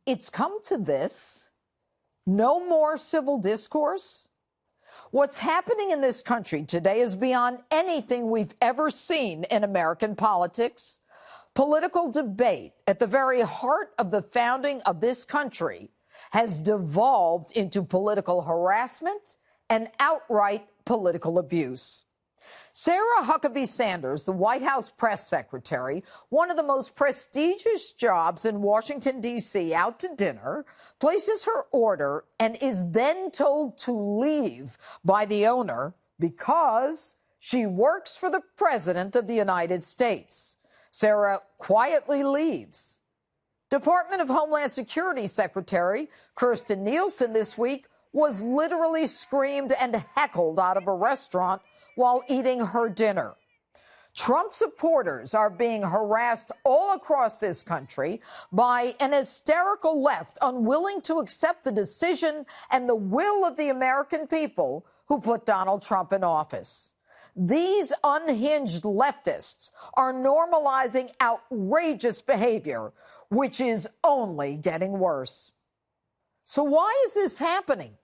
It's come to this. No more civil discourse. What's happening in this country today is beyond anything we've ever seen in American politics. Political debate at the very heart of the founding of this country has devolved into political harassment and outright political abuse. Sarah Huckabee Sanders, the White House press secretary, one of the most prestigious jobs in Washington, D.C., out to dinner, places her order and is then told to leave by the owner because she works for the President of the United States. Sarah quietly leaves. Department of Homeland Security Secretary Kirstjen Nielsen this week was literally screamed and heckled out of a restaurant while eating her dinner. Trump supporters are being harassed all across this country by an hysterical left unwilling to accept the decision and the will of the American people who put Donald Trump in office. These unhinged leftists are normalizing outrageous behavior, which is only getting worse. So why is this happening?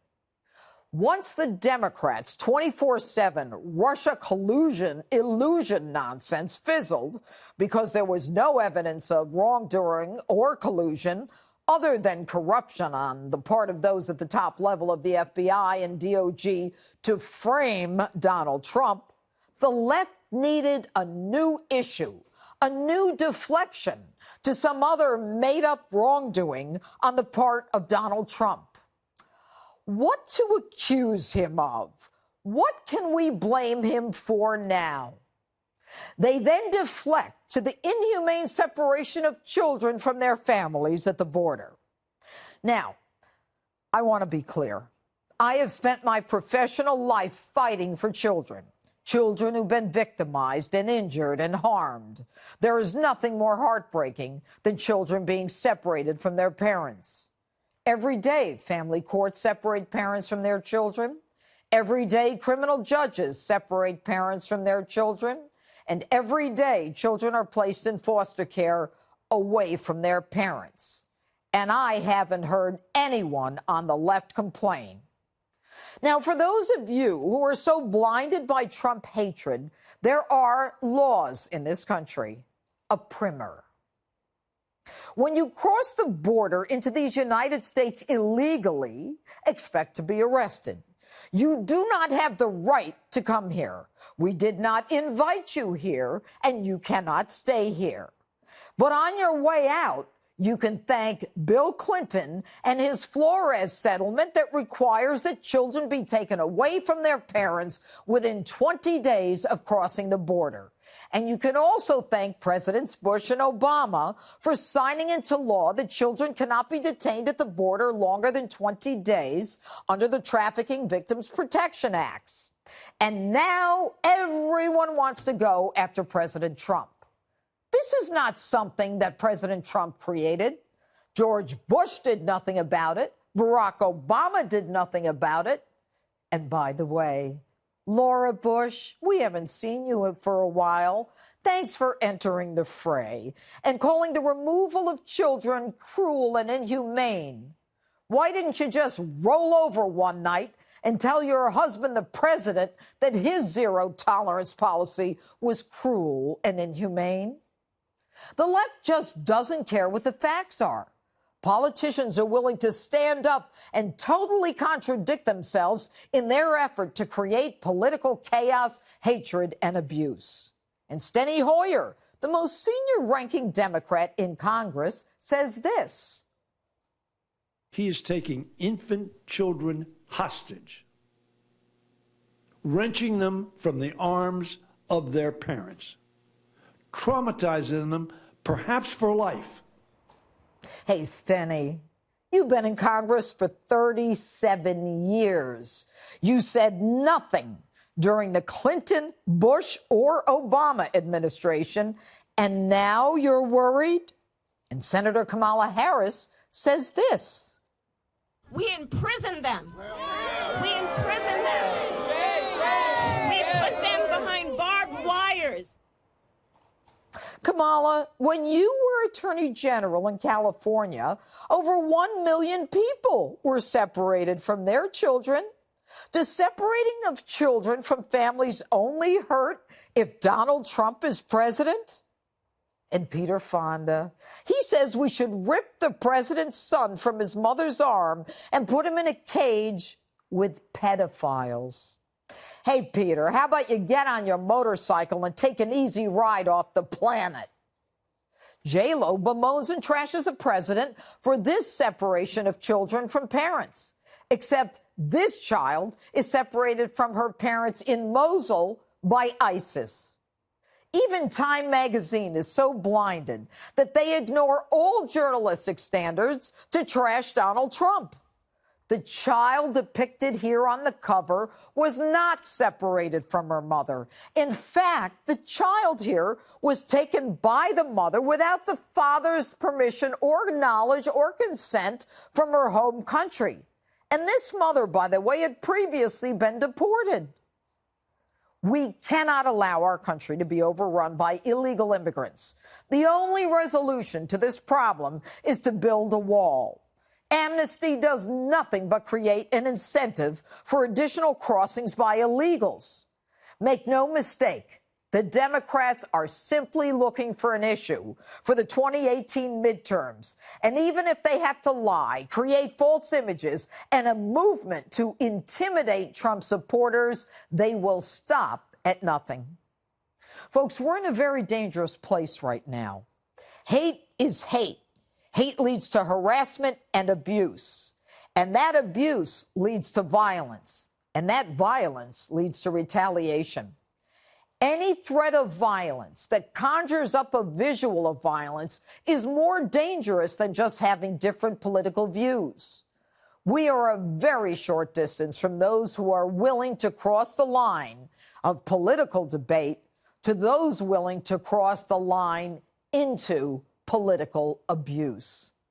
Once the Democrats' 24/7 Russia collusion illusion nonsense fizzled because there was no evidence of wrongdoing or collusion other than corruption on the part of those at the top level of the FBI and DOJ to frame Donald Trump, the left needed a new issue, a new deflection to some other made-up wrongdoing on the part of Donald Trump. What to accuse him of? What can we blame him for now? They then deflect to the inhumane separation of children from their families at the border. Now, I want to be clear. I have spent my professional life fighting for children. Children who've been victimized and injured and harmed. There is nothing more heartbreaking than children being separated from their parents. Every day, family courts separate parents from their children. Every day, criminal judges separate parents from their children. And every day, children are placed in foster care away from their parents. And I haven't heard anyone on the left complain. Now, for those of you who are so blinded by Trump hatred, there are laws in this country. A primer. When you cross the border into these United States illegally, expect to be arrested. You do not have the right to come here. We did not invite you here, and you cannot stay here. But on your way out, you can thank Bill Clinton and his Flores settlement that requires that children be taken away from their parents within 20 days of crossing the border. And you can also thank Presidents Bush and Obama for signing into law that children cannot be detained at the border longer than 20 days under the Trafficking Victims Protection Acts. And now everyone wants to go after President Trump. This is not something that President Trump created. George Bush did nothing about it. Barack Obama did nothing about it. And by the way, Laura Bush, we haven't seen you for a while. Thanks for entering the fray and calling the removal of children cruel and inhumane. Why didn't you just roll over one night and tell your husband, the president, that his zero-tolerance policy was cruel and inhumane? The left just doesn't care what the facts are. Politicians are willing to stand up and totally contradict themselves in their effort to create political chaos, hatred, and abuse. And Steny Hoyer, the most senior-ranking Democrat in Congress, says this. He is taking infant children hostage, wrenching them from the arms of their parents, traumatizing them, perhaps for life. Hey, Steny, you've been in Congress for 37 years. You said nothing during the Clinton, Bush, or Obama administration, and now you're worried? And Senator Kamala Harris says this. We imprison them. We imprison them. We put them behind barbed wires. Kamala, when you were Attorney General in California, over 1 million people were separated from their children. Does separating of children from families only hurt if Donald Trump is president? And Peter Fonda, he says we should rip the president's son from his mother's arm and put him in a cage with pedophiles. Hey, Peter, how about you get on your motorcycle and take an easy ride off the planet? J-Lo bemoans and trashes the president for this separation of children from parents. Except this child is separated from her parents in Mosul by ISIS. Even Time magazine is so blinded that they ignore all journalistic standards to trash Donald Trump. The child depicted here on the cover was not separated from her mother. In fact, the child here was taken by the mother without the father's permission or knowledge or consent from her home country. And this mother, by the way, had previously been deported. We cannot allow our country to be overrun by illegal immigrants. The only resolution to this problem is to build a wall. Amnesty does nothing but create an incentive for additional crossings by illegals. Make no mistake, the Democrats are simply looking for an issue for the 2018 midterms. And even if they have to lie, create false images, and a movement to intimidate Trump supporters, they will stop at nothing. Folks, we're in a very dangerous place right now. Hate is hate. Hate leads to harassment and abuse. And that abuse leads to violence. And that violence leads to retaliation. Any threat of violence that conjures up a visual of violence is more dangerous than just having different political views. We are a very short distance from those who are willing to cross the line of political debate to those willing to cross the line into political abuse.